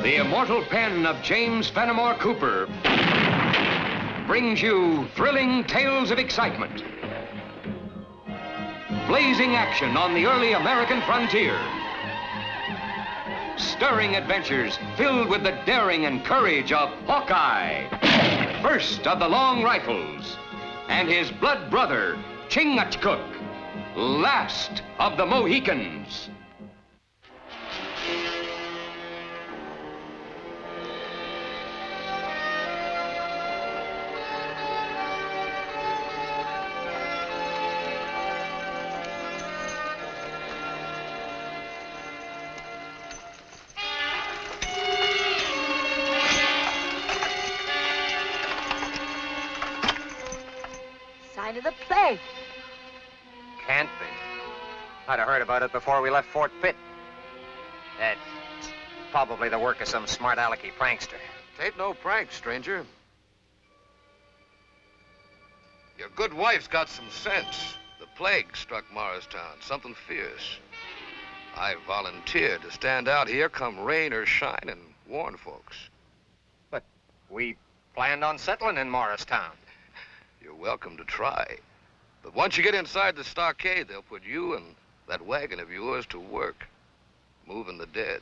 The immortal pen of James Fenimore Cooper brings you thrilling tales of excitement, blazing action on the early American frontier, stirring adventures filled with the daring and courage of Hawkeye, first of the long rifles, and his blood brother, Chingachgook, last of the Mohicans. Sign of the plague. Can't be. I'd have heard about it before we left Fort Pitt. That's probably the work of some smart alecky prankster. Tain't no prank, stranger. Your good wife's got some sense. The plague struck Morristown, something fierce. I volunteered to stand out here come rain or shine and warn folks. But we planned on settling in Morristown. You're welcome to try. But once you get inside the stockade, they'll put you and that wagon of yours to work, moving the dead.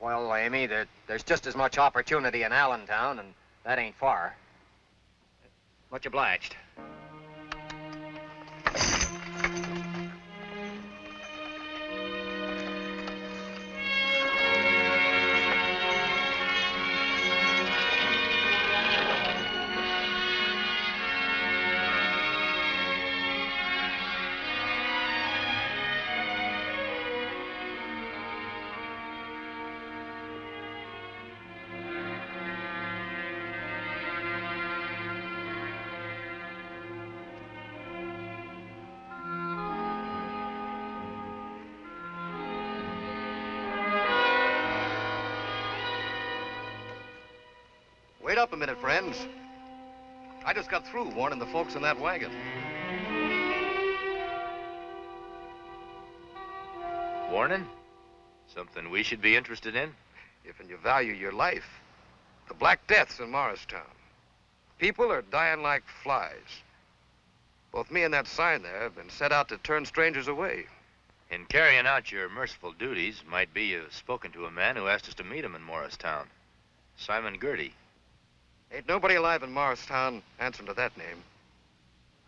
Well, Amy, there's just as much opportunity in Allentown, and that ain't far. Much obliged. Wait up a minute, friends. I just got through warning the folks in that wagon. Warning? Something we should be interested in? If you value your life. The Black Death's in Morristown. People are dying like flies. Both me and that sign there have been set out to turn strangers away. In carrying out your merciful duties, might be you've spoken to a man who asked us to meet him in Morristown. Simon Girty. Ain't nobody alive in Morristown answering to that name.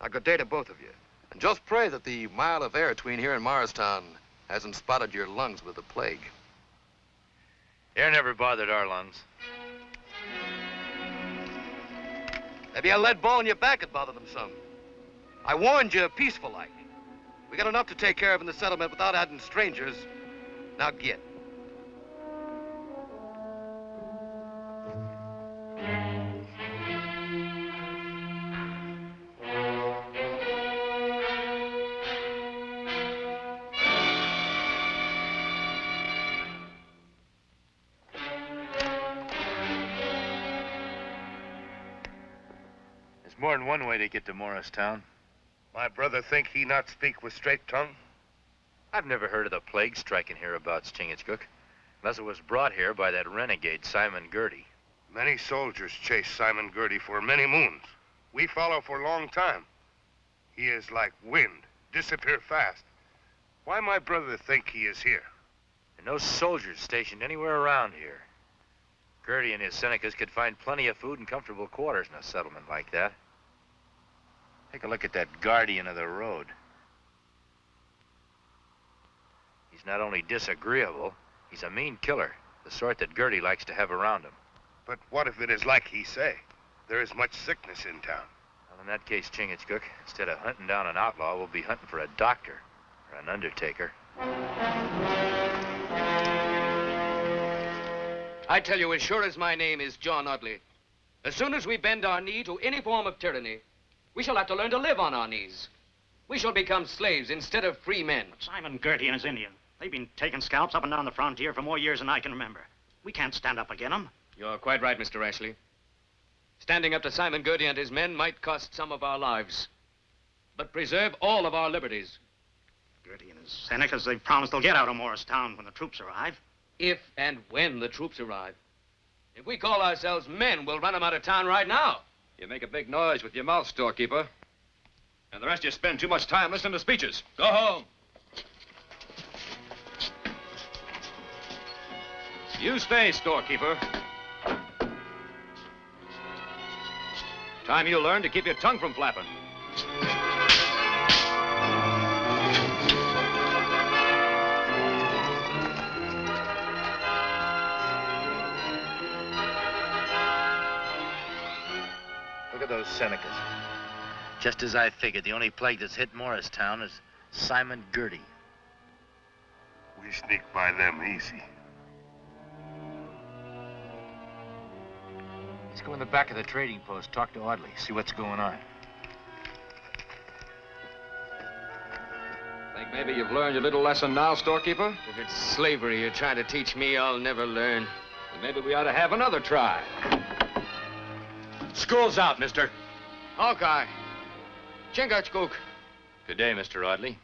Now, good day to both of you. And just pray that the mile of air between here and Morristown hasn't spotted your lungs with the plague. Air never bothered our lungs. Maybe a lead ball in your back would bother them some. I warned you peaceful like. We got enough to take care of in the settlement without adding strangers. Now get. There's more than one way to get to Morristown. My brother think he not speak with straight tongue? I've never heard of the plague striking hereabouts, Chingachgook, unless it was brought here by that renegade Simon Girty. Many soldiers chase Simon Girty for many moons. We follow for a long time. He is like wind, disappear fast. Why my brother think he is here? And no soldiers stationed anywhere around here. Girty and his Senecas could find plenty of food and comfortable quarters in a settlement like that. Take a look at that guardian of the road. He's not only disagreeable, he's a mean killer, the sort that Girty likes to have around him. But what if it is like he say? There is much sickness in town. Well, in that case, Chingachgook, instead of hunting down an outlaw, we'll be hunting for a doctor or an undertaker. I tell you, as sure as my name is John Audley, as soon as we bend our knee to any form of tyranny, we shall have to learn to live on our knees. We shall become slaves instead of free men. But Simon Girty and his Indian, they've been taking scalps up and down the frontier for more years than I can remember. We can't stand up against them. You're quite right, Mr. Ashley. Standing up to Simon Girty and his men might cost some of our lives, but preserve all of our liberties. Girty and his Senecas, they've promised they'll get out of Morristown when the troops arrive. If and when the troops arrive. If we call ourselves men, we'll run them out of town right now. You make a big noise with your mouth, storekeeper. And the rest of you spend too much time listening to speeches. Go home. You stay, storekeeper. Time you learn to keep your tongue from flapping. Look at those Senecas. Just as I figured, the only plague that's hit Morristown is Simon Girty. We sneak by them easy. Let's go in the back of the trading post, talk to Audley, see what's going on. Think maybe you've learned your little lesson now, storekeeper? If it's slavery you're trying to teach me, I'll never learn. Then maybe we ought to have another try. School's out, mister. Hawkeye. Chingachgook. Good day, Mr. Audley.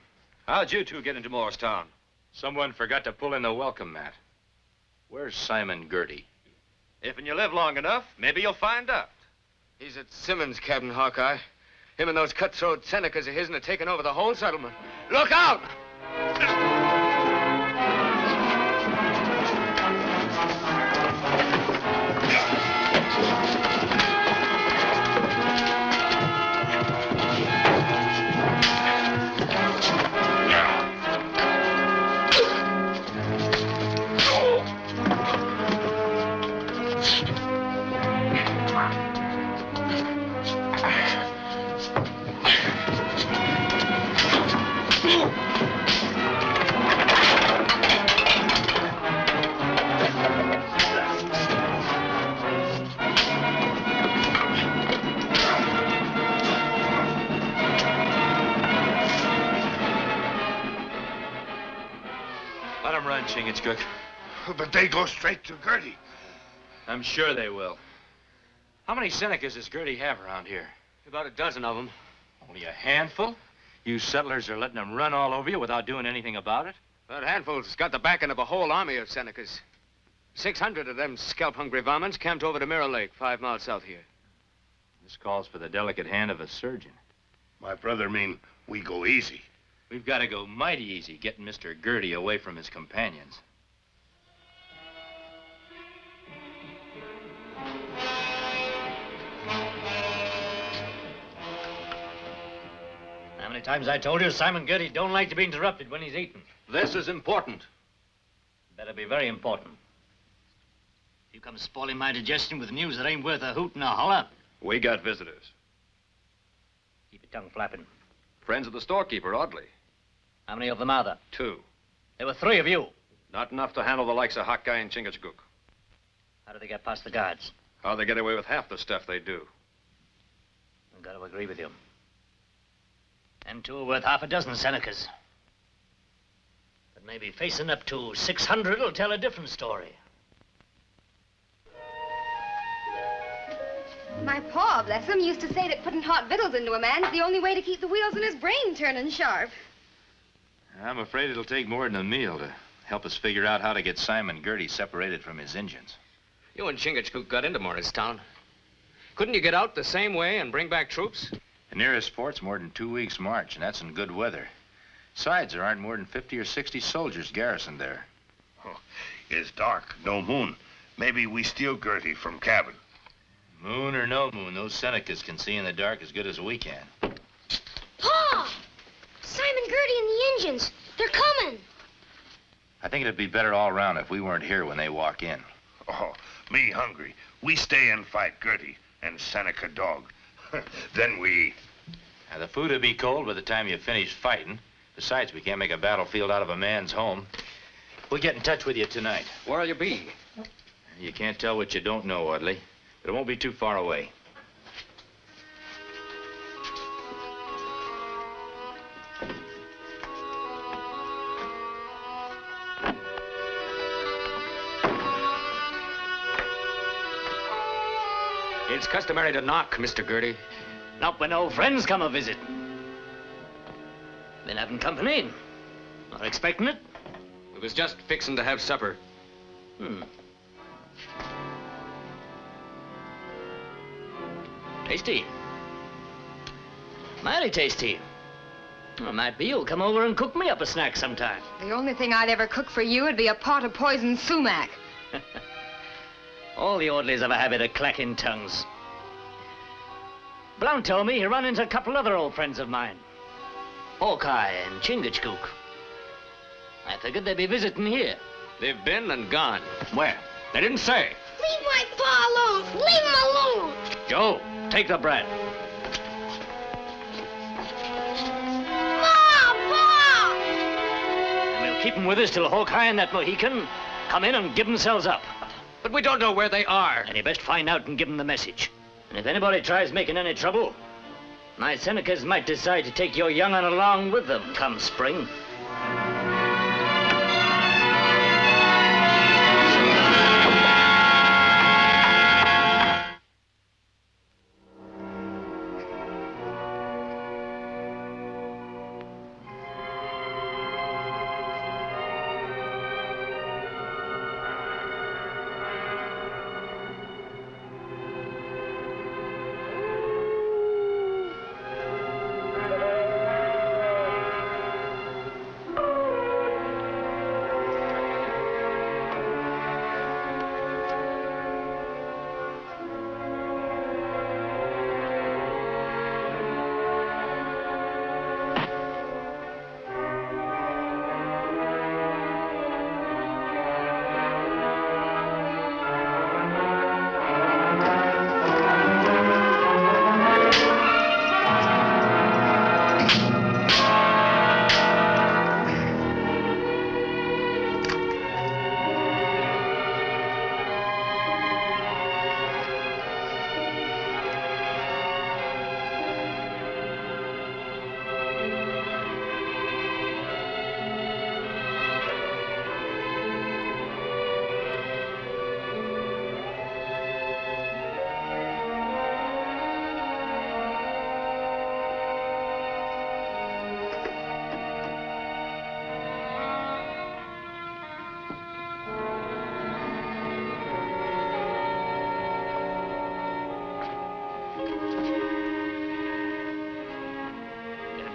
How'd you two get into Morristown? Someone forgot to pull in the welcome mat. Where's Simon Girty? If you live long enough, maybe you'll find out. He's at Simmons' cabin, Hawkeye. Him and those cutthroat Senecas of his'n are taking over the whole settlement. Look out! Let them run, Chingachgook. But they go straight to Girty. I'm sure they will. How many Senecas does Girty have around here? About a dozen of them. Only a handful? You settlers are letting them run all over you without doing anything about it? That handful's got the backing of a whole army of Senecas. 600 of them scalp-hungry varmints camped over to Mirror Lake, 5 miles south here. This calls for the delicate hand of a surgeon. My brother mean we go easy. We've got to go mighty easy getting Mr. Girty away from his companions. How many times I told you Simon Girty don't like to be interrupted when he's eating? This is important. Better be very important. You come spoiling my digestion with news that ain't worth a hoot and a holler. We got visitors. Keep your tongue flapping. Friends of the storekeeper, Audley. How many of them are there? 2. There were 3 of you. Not enough to handle the likes of Hawkeye and Chingachgook. How do they get past the guards? How they get away with half the stuff they do. I've got to agree with you. Them 2 are worth half a dozen Senecas. But maybe facing up to 600 will tell a different story. My pa, bless him, used to say that putting hot victuals into a man's the only way to keep the wheels in his brain turning sharp. I'm afraid it'll take more than a meal to help us figure out how to get Simon Girty separated from his Injuns. You and Chingachgook got into Morristown. Couldn't you get out the same way and bring back troops? The nearest port's more than 2 weeks' march, and that's in good weather. Besides, there aren't more than 50 or 60 soldiers garrisoned there. Oh, it's dark, no moon. Maybe we steal Girty from cabin. Moon or no moon, those Senecas can see in the dark as good as we can. Pa! Simon Girty and the Injuns. They're coming. I think it'd be better all around if we weren't here when they walk in. Oh, me hungry. We stay and fight Girty and Seneca dog. Then we eat. Now, the food will be cold by the time you finish fighting. Besides, we can't make a battlefield out of a man's home. We'll get in touch with you tonight. Where'll you be? You can't tell what you don't know, Audley. But it won't be too far away. It's customary to knock, Mr. Girty. Not when old friends come a visit. Been having company. Not expecting it? We was just fixing to have supper. Tasty. Mighty tasty. Well, might be you'll come over and cook me up a snack sometime. The only thing I'd ever cook for you would be a pot of poisoned sumac. All the orderlies have a habit of clacking tongues. Blount told me he run into a couple other old friends of mine. Hawkeye and Chingachgook. I figured they'd be visiting here. They've been and gone. Where? They didn't say. Leave my pa alone! Leave him alone! Joe, take the bread. Pa! And we'll keep them with us till Hawkeye and that Mohican come in and give themselves up. But we don't know where they are. And you best find out and give them the message. And if anybody tries making any trouble, my Senecas might decide to take your young'un along with them come spring.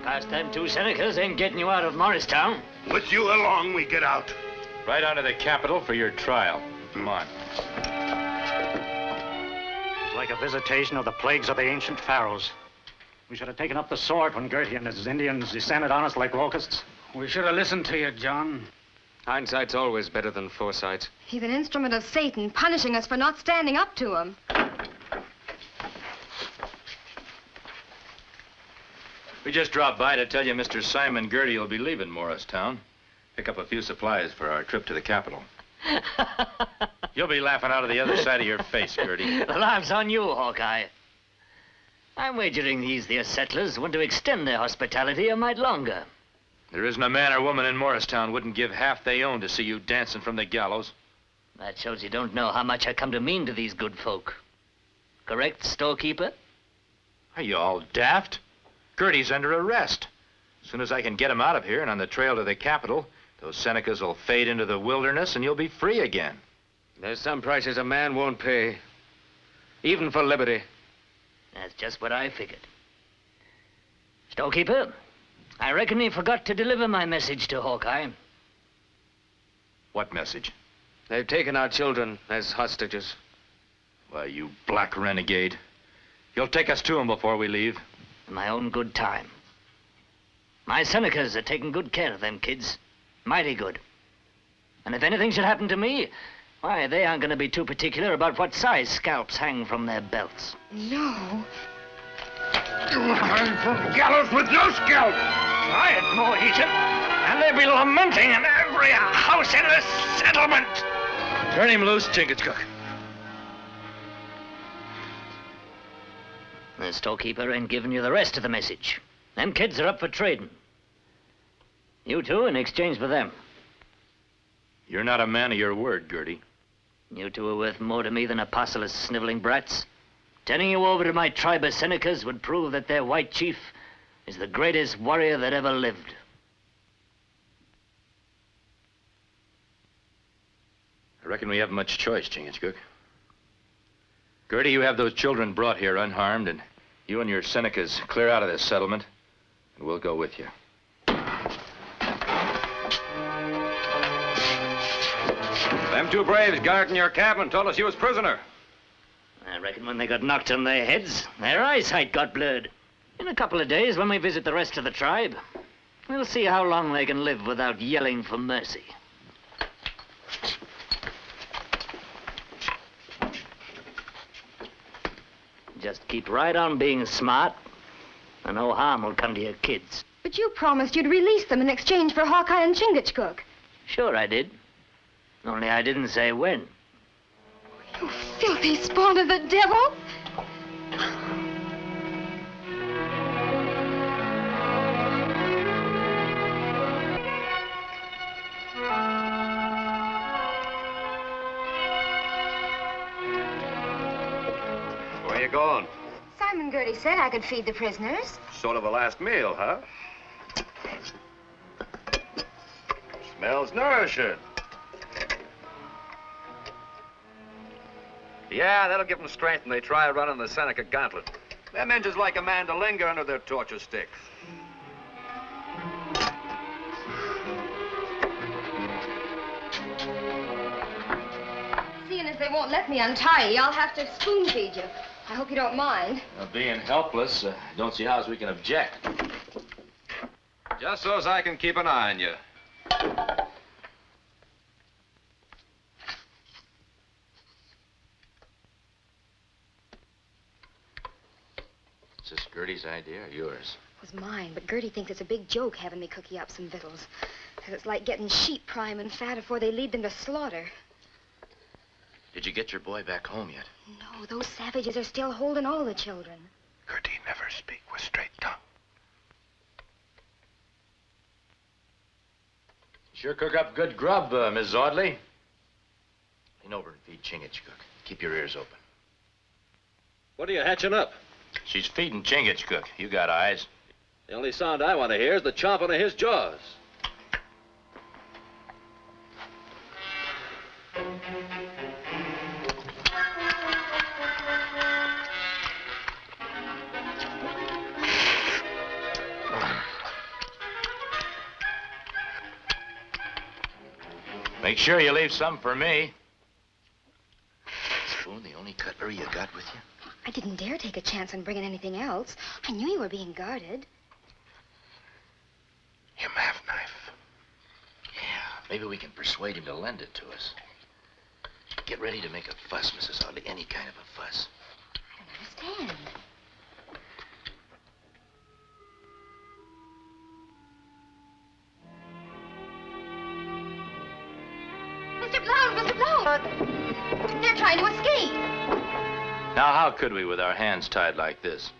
Past them two Senecas ain't getting you out of Morristown. With you along, we get out. Right on to the capital for your trial. Come on. It's like a visitation of the plagues of the ancient pharaohs. We should have taken up the sword when Girty and his Indians descended on us like locusts. We should have listened to you, John. Hindsight's always better than foresight. He's an instrument of Satan, punishing us for not standing up to him. We just dropped by to tell you Mr. Simon Girty will be leaving Morristown. Pick up a few supplies for our trip to the capital. You'll be laughing out of the other side of your face, Girty. The laugh's on you, Hawkeye. I'm wagering these there settlers want to extend their hospitality a mite longer. There isn't a man or woman in Morristown wouldn't give half they own to see you dancing from the gallows. That shows you don't know how much I come to mean to these good folk. Correct, storekeeper? Are you all daft? Girty's under arrest. As soon as I can get him out of here and on the trail to the capital, those Senecas will fade into the wilderness and you'll be free again. There's some prices a man won't pay, even for liberty. That's just what I figured. Storekeeper, I reckon he forgot to deliver my message to Hawkeye. What message? They've taken our children as hostages. Why, you black renegade. You'll take us to him before we leave. In my own good time. My Senecas are taking good care of them kids. Mighty good. And if anything should happen to me, why, they aren't going to be too particular about what size scalps hang from their belts. No. You hang from gallows with no scalp. Try it, Mohican, and they'll be lamenting in every house in the settlement. Turn him loose, Chingachgook. The storekeeper ain't giving you the rest of the message. Them kids are up for trading. You two in exchange for them. You're not a man of your word, Girty. You two are worth more to me than a parcel of sniveling brats. Turning you over to my tribe of Senecas would prove that their white chief is the greatest warrior that ever lived. I reckon we haven't much choice, Chingachgook. Girty, you have those children brought here unharmed, and you and your Senecas clear out of this settlement, and we'll go with you. Them two braves guarding your cabin told us you was prisoner. I reckon when they got knocked on their heads, their eyesight got blurred. In a couple of days, when we visit the rest of the tribe, we'll see how long they can live without yelling for mercy. Just keep right on being smart, and no harm will come to your kids. But you promised you'd release them in exchange for Hawkeye and Chingachgook. Sure I did. Only I didn't say when. You filthy spawn of the devil! Where you going? Simon Girty said I could feed the prisoners. Sort of a last meal, huh? Smells nourishing. Yeah, that'll give them strength when they try running the Seneca gauntlet. Them Injuns like a man to linger under their torture stick. Seeing as they won't let me untie you, I'll have to spoon feed you. I hope you don't mind. Being helpless, don't see how we can object. Just so as I can keep an eye on you. Is this Girty's idea or yours? It was mine, but Girty thinks it's a big joke having me cook you up some victuals. Says it's like getting sheep prime and fat before they lead them to slaughter. Did you get your boy back home yet? No, those savages are still holding all the children. Girty never speak with straight tongue. Sure cook up good grub, Miss Audley. Lean over and feed Chingachgook. Keep your ears open. What are you hatching up? She's feeding Chingachgook. You got eyes. The only sound I want to hear is the chomping of his jaws. Make sure you leave some for me. Spoon, the only cutlery you got with you? I didn't dare take a chance on bringing anything else. I knew you were being guarded. Him have knife. Yeah, maybe we can persuade him to lend it to us. Get ready to make a fuss, Mrs. Audley. Any kind of a fuss. I don't understand. Mr. Blount! They're trying to escape. Now, how could we with our hands tied like this?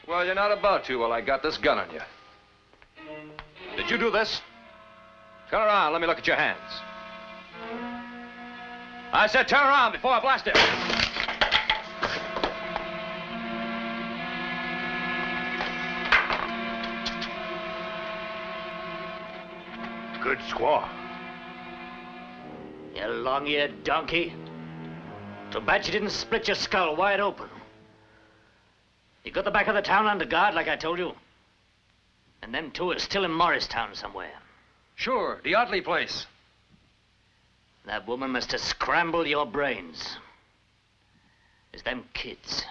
Well, you're not about to while I got this gun on you. Did you do this? Turn around, let me look at your hands. I said turn around before I blast it. Good squaw. You long-eared donkey. Too bad you didn't split your skull wide open. You got the back of the town under guard, like I told you. And them two are still in Morristown somewhere. Sure, the Oddly place. That woman must have scrambled your brains. It's them kids.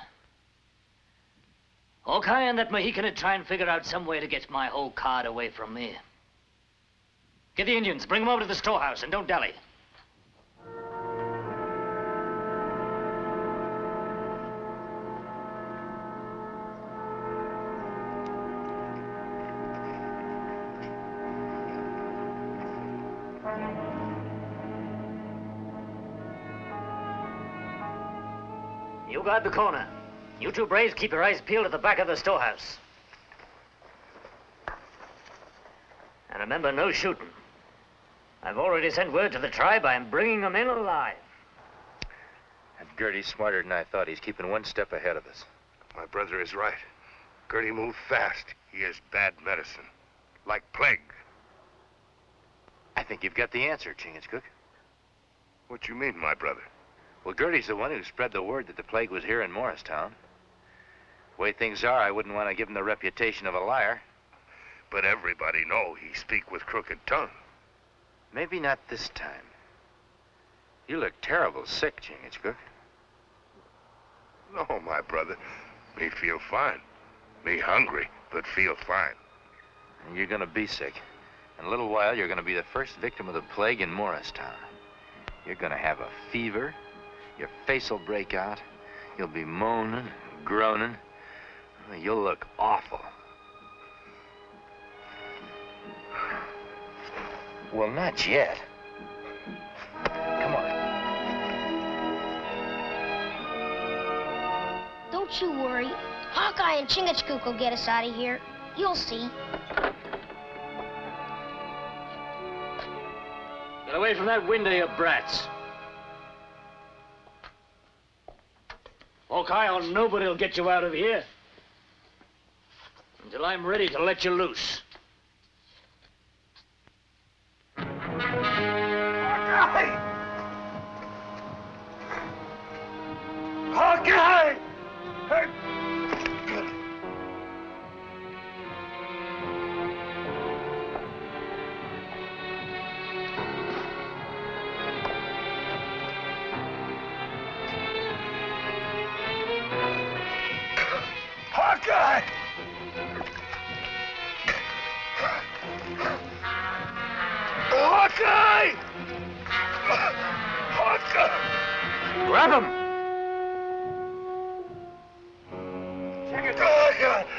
Hawkeye and that Mohican would try and figure out some way to get my whole card away from me. Get the Indians, bring them over to the storehouse, and don't dally. You guard the corner. You two braves keep your eyes peeled at the back of the storehouse. And remember, no shooting. I've already sent word to the tribe I'm bringing them in alive. And Girty's smarter than I thought. He's keeping one step ahead of us. My brother is right. Girty moved fast. He is bad medicine. Like plague. I think you've got the answer, Chingachgook. What you mean, my brother? Well, Girty's the one who spread the word that the plague was here in Morristown. The way things are, I wouldn't want to give him the reputation of a liar. But everybody know he speak with crooked tongue. Maybe not this time. You look terrible sick, Chingachgook. No, my brother. Me feel fine. Me hungry, but feel fine. And you're gonna be sick. In a little while, you're gonna be the first victim of the plague in Morristown. You're gonna have a fever. Your face will break out. You'll be moaning, groaning. You'll look awful. Well, not yet. Come on. Don't you worry. Hawkeye and Chingachgook will get us out of here. You'll see. Get away from that window, you brats. Hawkeye or nobody will get you out of here until I'm ready to let you loose. Hawkeye! Hawkeye! Hawkeye! Hawkeye! Hawkeye! Grab him!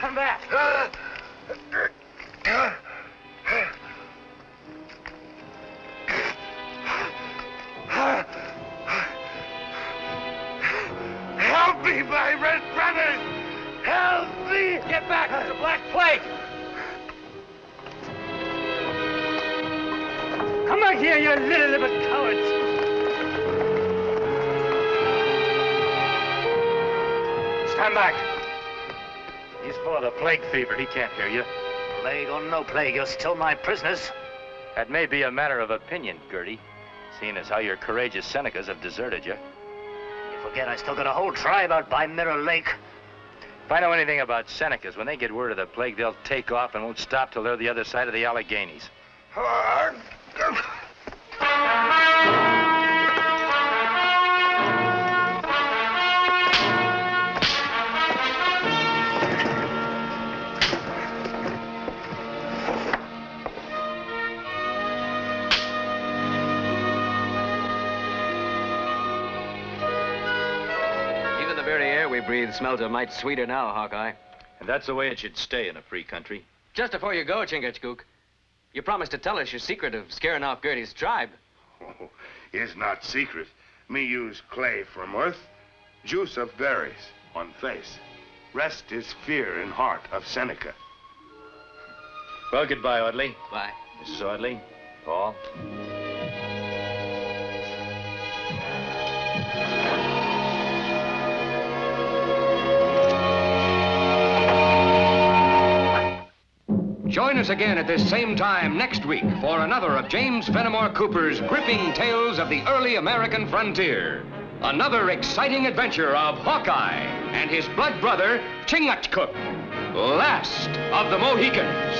Come back! Help me, my red brothers! Help me! Get back! It's a black plague! Come back here, you little cowards! Stand back! He's full of the plague fever. He can't hear you. Plague or no plague, you're still my prisoners. That may be a matter of opinion, Girty, seeing as how your courageous Senecas have deserted you. You forget I still got a whole tribe out by Mirror Lake. If I know anything about Senecas, when they get word of the plague, they'll take off and won't stop till they're the other side of the Alleghenies. Even the very air we breathe smells a mite sweeter now, Hawkeye. And that's the way it should stay in a free country. Just before you go, Chingachgook, you promised to tell us your secret of scaring off Girty's tribe. Oh, it's not secret. Me use clay from earth, juice of berries on face. Rest is fear in heart of Seneca. Well, goodbye, Audley. Bye. Mrs. Audley, Paul. Join us again at this same time next week for another of James Fenimore Cooper's gripping tales of the early American frontier. Another exciting adventure of Hawkeye and his blood brother, Chingachgook, last of the Mohicans.